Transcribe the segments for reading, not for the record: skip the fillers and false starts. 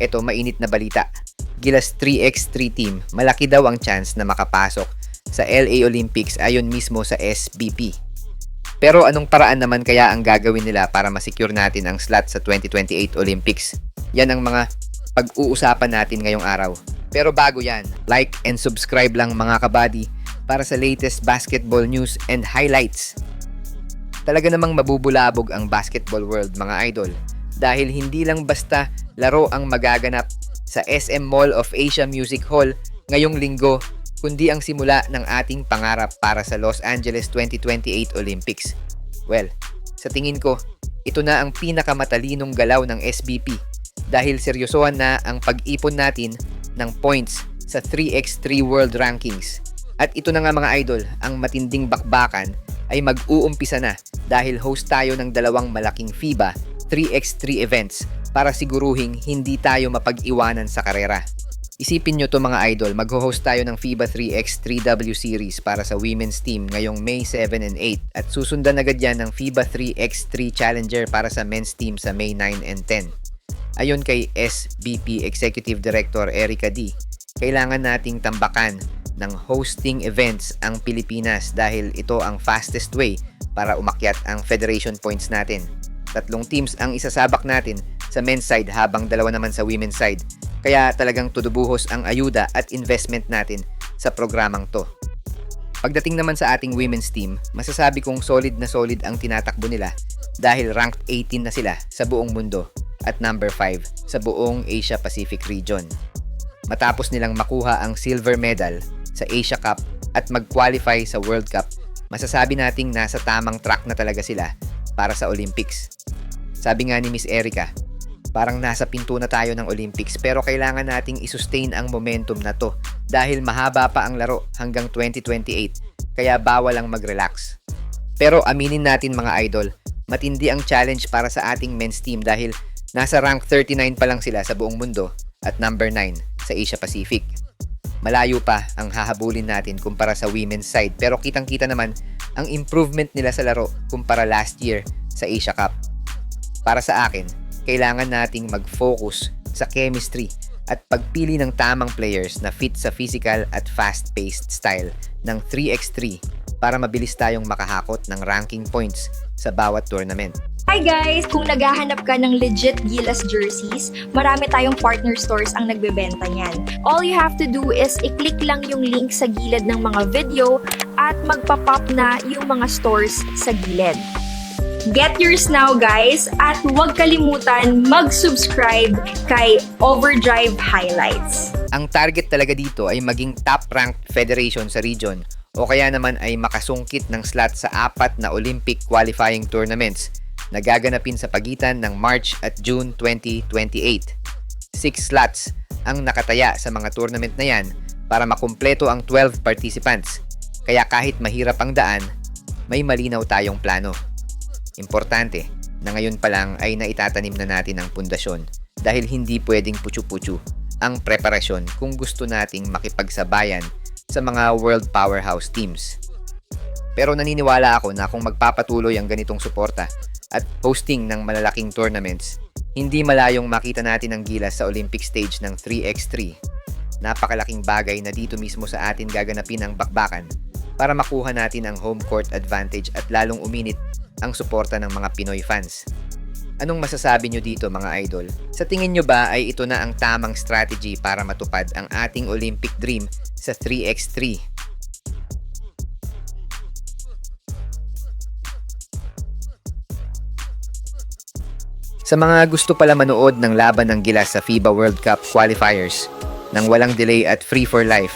Eto, mainit na balita. Gilas 3x3 team, malaki daw ang chance na makapasok sa LA Olympics ayon mismo sa SBP. Pero anong paraan naman kaya ang gagawin nila para masecure natin ang slot sa 2028 Olympics? Yan ang mga pag-uusapan natin ngayong araw. Pero bago yan, like and subscribe lang mga kabady para sa latest basketball news and highlights. Talaga namang mabubulabog ang basketball world mga idol dahil hindi lang basta laro ang magaganap sa SM Mall of Asia Music Hall ngayong linggo, kundi ang simula ng ating pangarap para sa Los Angeles 2028 Olympics. Well, sa tingin ko, ito na ang pinakamatalinong galaw ng SBP dahil seryosohan na ang pag-ipon natin ng points sa 3x3 World Rankings. At ito na nga mga idol, ang matinding bakbakan ay mag-uumpisa na dahil host tayo ng dalawang malaking FIBA 3x3 events para siguruhing hindi tayo mapag-iwanan sa karera. Isipin nyo to mga idol, mag-host tayo ng FIBA 3x3W Series para sa women's team ngayong May 7 and 8 at susundan agad yan ng FIBA 3x3 Challenger para sa men's team sa May 9 and 10. Ayon kay SBP Executive Director Erica D, kailangan nating tambakan ng hosting events ang Pilipinas dahil ito ang fastest way para umakyat ang federation points natin. 3 teams ang isasabak natin sa men's side habang 2 naman sa women's side. Kaya talagang tudubuhos ang ayuda at investment natin sa programang to. Pagdating naman sa ating women's team, masasabi kong solid na solid ang tinatakbo nila dahil ranked 18 na sila sa buong mundo at number 5 sa buong Asia Pacific region. Matapos nilang makuha ang silver medal sa Asia Cup at mag-qualify sa World Cup, masasabi nating nasa tamang track na talaga sila para sa Olympics. Sabi nga ni Miss Erica, parang nasa pinto na tayo ng Olympics pero kailangan nating i-sustain ang momentum na to dahil mahaba pa ang laro hanggang 2028 kaya bawal lang mag-relax. Pero aminin natin mga idol, matindi ang challenge para sa ating men's team dahil nasa rank 39 pa lang sila sa buong mundo at number 9 sa Asia Pacific. Malayo pa ang hahabulin natin kumpara sa women's side pero kitang-kita naman ang improvement nila sa laro kumpara last year sa Asia Cup. Para sa akin, kailangan nating mag-focus sa chemistry at pagpili ng tamang players na fit sa physical at fast-paced style ng 3x3 para mabilis tayong makahakot ng ranking points sa bawat tournament. Hi guys! Kung naghahanap ka ng legit Gilas jerseys, marami tayong partner stores ang nagbebenta niyan. All you have to do is i-click lang yung link sa gilid ng mga video at magpa-pop na yung mga stores sa gilid. Get yours now guys at huwag kalimutan mag-subscribe kay Overdrive Highlights. Ang target talaga dito ay maging top-ranked federation sa region o kaya naman ay makasungkit ng slot sa 4 na Olympic qualifying tournaments na gaganapin sa pagitan ng March at June 2028. 6 slots ang nakataya sa mga tournament na yan para makumpleto ang 12 participants. Kaya kahit mahirap ang daan, may malinaw tayong plano. Importante na ngayon pa lang ay naitatanim na natin ang pundasyon dahil hindi pwedeng putyu-putyu ang preparasyon kung gusto nating makipagsabayan sa mga world powerhouse teams. Pero naniniwala ako na kung magpapatuloy ang ganitong suporta at hosting ng malalaking tournaments, hindi malayong makita natin ang Gilas sa Olympic stage ng 3x3. Napakalaking bagay na dito mismo sa atin gaganapin ang bakbakan para makuha natin ang home court advantage at lalong uminit ang suporta ng mga Pinoy fans. Anong masasabi nyo dito mga idol? Sa tingin nyo ba ay ito na ang tamang strategy para matupad ang ating Olympic dream sa 3x3? Sa mga gusto pala manood ng laban ng Gilas sa FIBA World Cup qualifiers nang walang delay at free for life,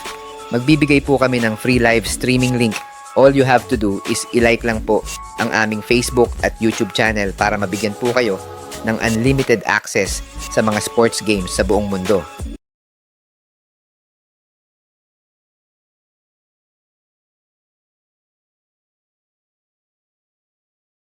magbibigay po kami ng free live streaming link. All you have to do is i-like lang po ang aming Facebook at YouTube channel para mabigyan po kayo ng unlimited access sa mga sports games sa buong mundo.